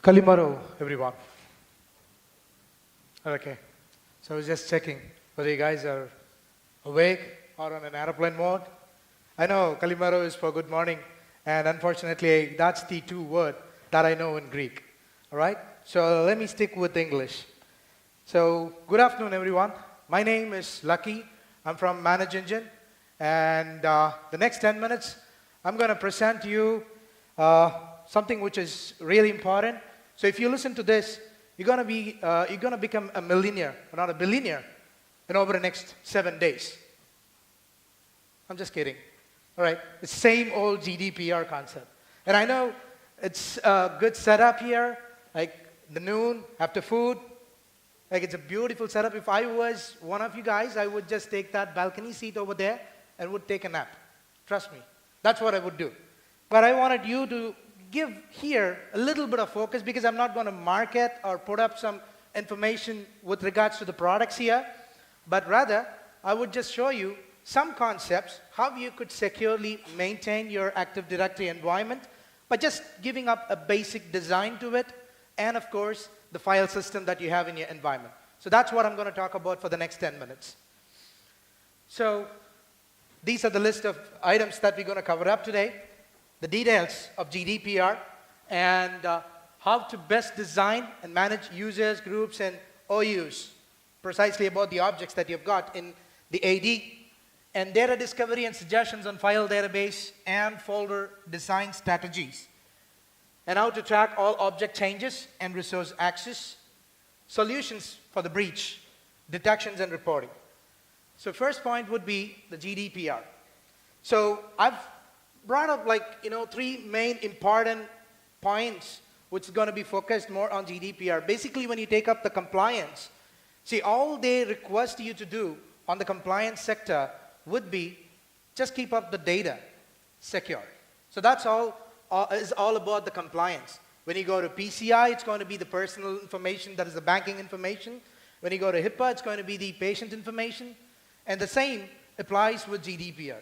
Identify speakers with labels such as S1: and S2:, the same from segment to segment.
S1: Kalimaro, everyone. Okay, so I was just checking whether you guys are awake or on an airplane mode. I know Kalimaro is for good morning, and unfortunately, that's the two word that I know in Greek. All right, so let me stick with English. So, good afternoon, everyone. My name is Lucky. I'm from ManageEngine, and the next 10 minutes, I'm going to present to you something which is really important. So if you listen to this, you're going to become a millionaire, not a billionaire, in over the next 7 days. I'm just kidding. All right, the same old GDPR concept. And I know it's a good setup here, like the noon, after food. Like it's a beautiful setup. If I was one of you guys, I would just take that balcony seat over there and would take a nap. Trust me, that's what I would do. But I wanted you to give here a little bit of focus because I'm not going to market or put up some information with regards to the products here, but rather I would just show you some concepts, how you could securely maintain your Active Directory environment by just giving up a basic design to it, and of course, the file system that you have in your environment. So that's what I'm going to talk about for the next 10 minutes. So these are the list of items that we're going to cover up today. The details of GDPR and how to best design and manage users, groups, and OUs, precisely about the objects that you've got in the AD, and data discovery and suggestions on file database and folder design strategies, and how to track all object changes and resource access, solutions for the breach, detections and reporting. So first point would be the GDPR. So I've brought up three main important points which is going to be focused more on GDPR. Basically, when you take up the compliance, see, all they request you to do on the compliance sector would be just keep up the data secure. So that's all is all about the compliance. When you go to PCI, it's going to be the personal information, that is the banking information. When you go to HIPAA, it's going to be the patient information. And the same applies with GDPR.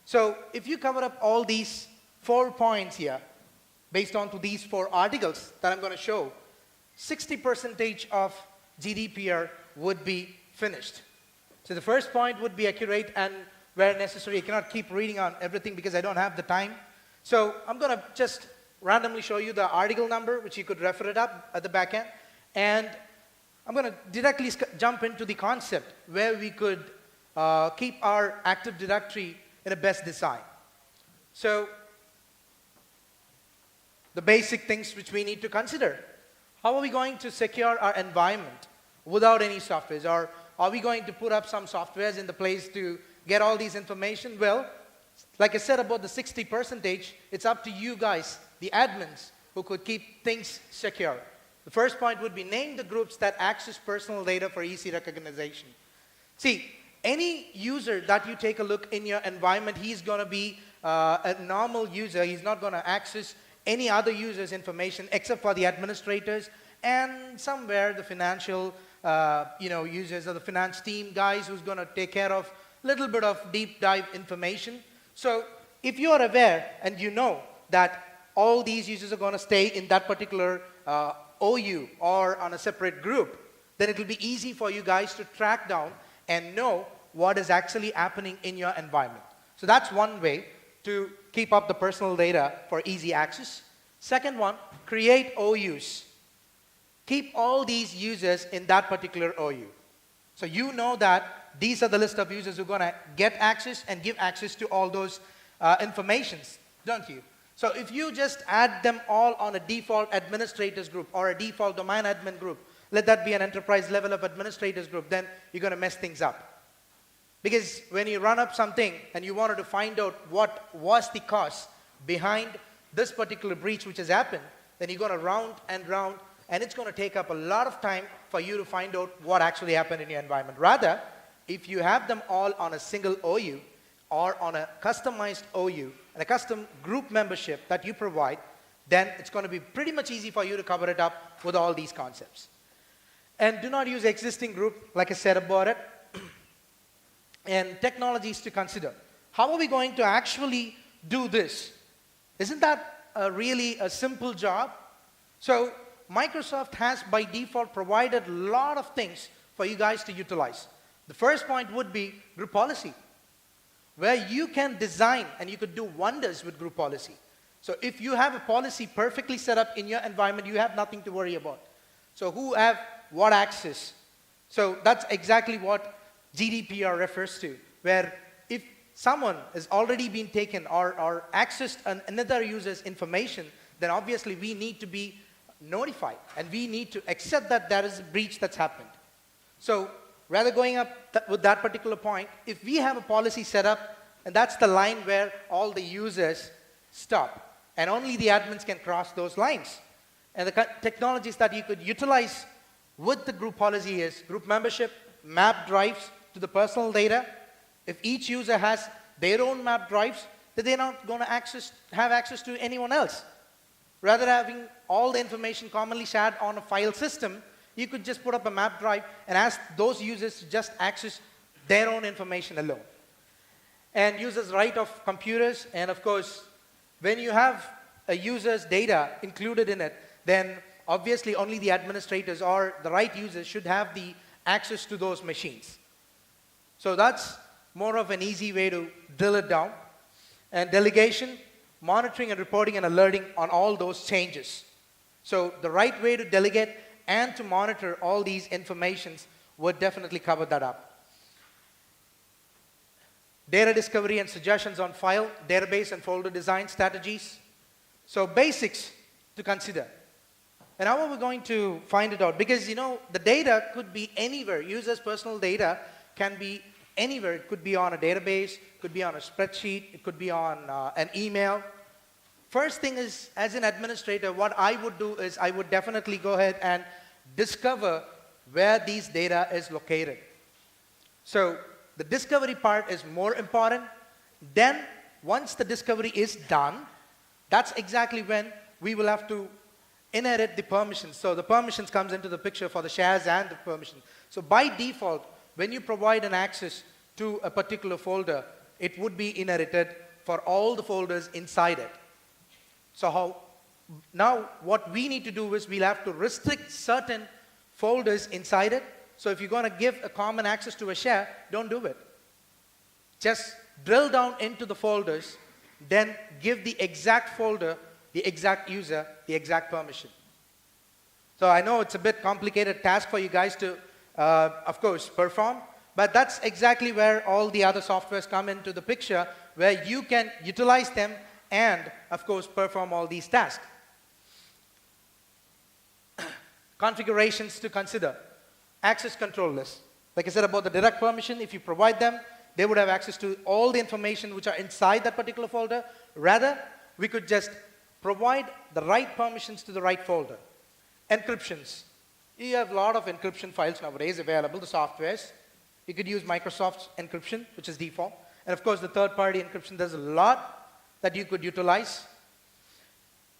S1: So if you cover up all these 4 points here, based on to these 4 articles that I'm going to show, 60% of GDPR would be finished. So the first point would be accurate, and where necessary, I cannot keep reading on everything because I don't have the time. So I'm going to just randomly show you the article number, which you could refer it up at the back end. And I'm going to directly jump into the concept where we could keep our Active Directory in a best design. So the basic things which we need to consider. How are we going to secure our environment without any softwares? Or are we going to put up some softwares in the place to get all these information? Well, like I said about the 60%, it's up to you guys, the admins, who could keep things secure. The first point would be name the groups that access personal data for easy recognition. See, any user that you take a look in your environment, he's going to be a normal user. He's not going to access any other user's information except for the administrators and somewhere the financial users or the finance team guys who's going to take care of a little bit of deep dive information. So if you are aware and you know that all these users are going to stay in that particular OU or on a separate group, then it will be easy for you guys to track down and know what is actually happening in your environment. So that's one way to keep up the personal data for easy access. Second one, create OUs. Keep all these users in that particular OU. So you know that these are the list of users who are going to get access and give access to all those informations, don't you? So if you just add them all on a default administrators group or a default domain admin group, let that be an enterprise level of administrators group, then you're going to mess things up. Because when you run up something and you wanted to find out what was the cause behind this particular breach which has happened, then you're going to round and round, and it's going to take up a lot of time for you to find out what actually happened in your environment. Rather, if you have them all on a single OU or on a customized OU and a custom group membership that you provide, then it's going to be pretty much easy for you to cover it up with all these concepts. And do not use existing group, like I said about it. And technologies to consider. How are we going to actually do this? Isn't that really a simple job? So Microsoft has by default provided a lot of things for you guys to utilize. The first point would be group policy, where you can design and you could do wonders with group policy. So if you have a policy perfectly set up in your environment, you have nothing to worry about. So who have what access? So that's exactly what GDPR refers to, where if someone has already been taken or accessed another user's information, then obviously we need to be notified and we need to accept that there is a breach that's happened. So rather going up with that particular point, if we have a policy set up, and that's the line where all the users stop, and only the admins can cross those lines. And the technologies that you could utilize with the group policy is group membership, map drives to the personal data. If each user has their own map drives, then they're not going to have access to anyone else. Rather having all the information commonly shared on a file system, you could just put up a map drive and ask those users to just access their own information alone. And users' right of computers, and of course, when you have a user's data included in it, then obviously only the administrators or the right users should have the access to those machines. So that's more of an easy way to drill it down. And delegation, monitoring and reporting and alerting on all those changes. So the right way to delegate and to monitor all these informations would definitely cover that up. Data discovery and suggestions on file, database and folder design strategies. So basics to consider. And how are we going to find it out? Because the data could be anywhere. Users' personal data can be anywhere. It could be on a database, it could be on a spreadsheet, it could be on an email. First thing is, as an administrator, what I would do is I would definitely go ahead and discover where these data is located. So the discovery part is more important. Then once the discovery is done, that's exactly when we will have to inherit the permissions. So the permissions comes into the picture for the shares and the permission. So by default, when you provide an access to a particular folder, it would be inherited for all the folders inside it. So now what we need to do is we'll have to restrict certain folders inside it. So if you're going to give a common access to a share, don't do it. Just drill down into the folders, then give the exact folder, the exact user, the exact permission. So I know it's a bit complicated task for you guys to, of course, perform, but that's exactly where all the other softwares come into the picture, where you can utilize them and, of course, perform all these tasks. Configurations to consider. Access control list. Like I said about the direct permission, if you provide them, they would have access to all the information which are inside that particular folder. Rather, we could just provide the right permissions to the right folder. Encryptions. You have a lot of encryption files nowadays available, the softwares. You could use Microsoft's encryption, which is default. And of course, the third-party encryption, there's a lot that you could utilize.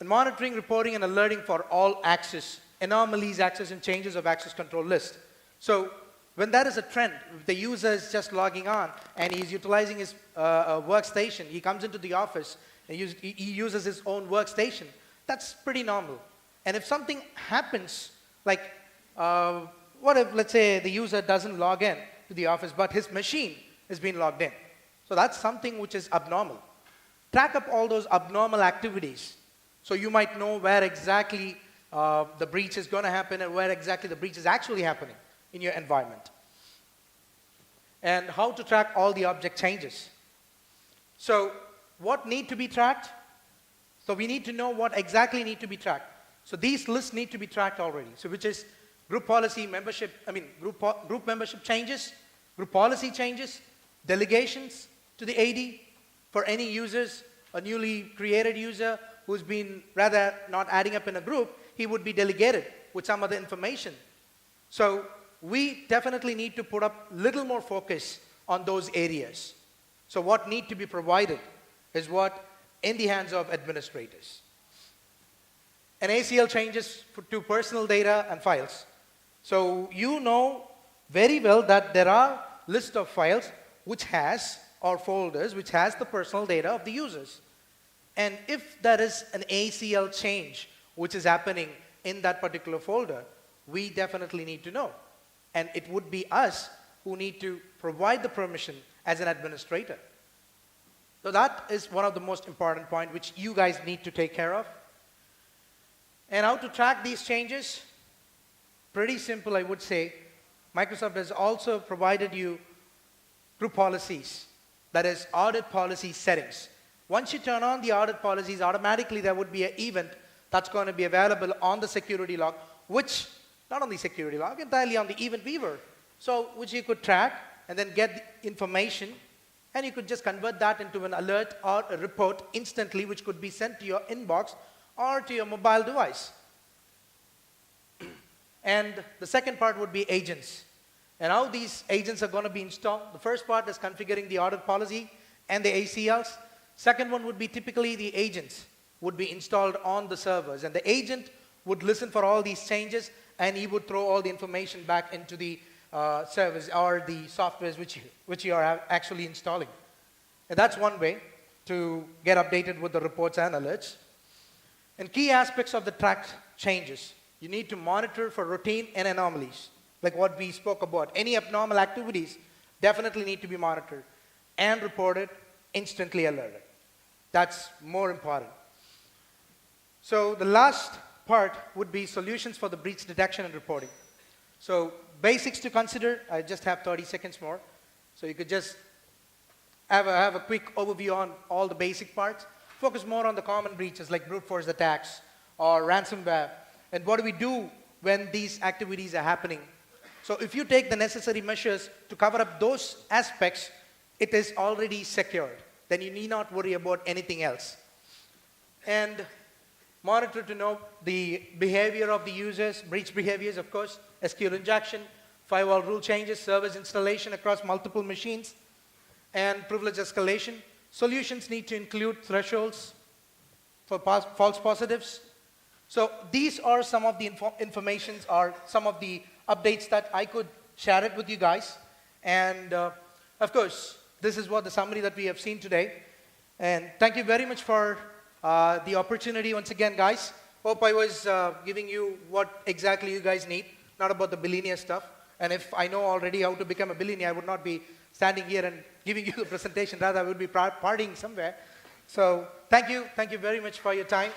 S1: And monitoring, reporting, and alerting for all access, anomalies, access, and changes of access control list. So when there is a trend, if the user is just logging on and he's utilizing his workstation, he comes into the office and he uses his own workstation, that's pretty normal. And if something happens, like what if, let's say, the user doesn't log in to the office, but his machine has been logged in. So that's something which is abnormal. Track up all those abnormal activities. So you might know where exactly the breach is going to happen and where exactly the breach is actually happening in your environment. And how to track all the object changes. So what need to be tracked? So we need to know what exactly need to be tracked. So these lists need to be tracked already. So which is group policy membership, group membership changes, group policy changes, delegations to the AD for any users, a newly created user who's been rather not adding up in a group, he would be delegated with some other information. So we definitely need to put up little more focus on those areas. So what need to be provided is what in the hands of administrators. And ACL changes to personal data and files. So you know very well that there are list of files which has, or folders, which has the personal data of the users. And if there is an ACL change which is happening in that particular folder, we definitely need to know. And it would be us who need to provide the permission as an administrator. So that is one of the most important points which you guys need to take care of. And how to track these changes? Pretty simple, I would say. Microsoft has also provided you group policies, that is audit policy settings. Once you turn on the audit policies, automatically there would be an event that's going to be available on the security log, which, not on the security log, entirely on the event viewer. So, which you could track and then get the information, and you could just convert that into an alert or a report instantly, which could be sent to your inbox or to your mobile device. And the second part would be agents. And how these agents are going to be installed. The first part is configuring the audit policy and the ACLs. Second one would be typically the agents would be installed on the servers. And the agent would listen for all these changes, and he would throw all the information back into the servers or the softwares which you are actually installing. And that's one way to get updated with the reports and alerts. And key aspects of the tracked changes. You need to monitor for routine and anomalies, like what we spoke about. Any abnormal activities definitely need to be monitored and reported, instantly alerted. That's more important. So the last part would be solutions for the breach detection and reporting. So basics to consider. I just have 30 seconds more. So you could just have a quick overview on all the basic parts. Focus more on the common breaches like brute force attacks or ransomware. And what do we do when these activities are happening? So if you take the necessary measures to cover up those aspects, it is already secured. Then you need not worry about anything else. And monitor to know the behavior of the users, breach behaviors, of course, SQL injection, firewall rule changes, service installation across multiple machines, and privilege escalation. Solutions need to include thresholds for false positives. So these are some of the informations or some of the updates that I could share it with you guys. And of course, this is what the summary that we have seen today. And thank you very much for the opportunity once again, guys. Hope I was giving you what exactly you guys need, not about the billionaire stuff. And if I know already how to become a billionaire, I would not be standing here and giving you the presentation. Rather, I would be partying somewhere. So thank you very much for your time.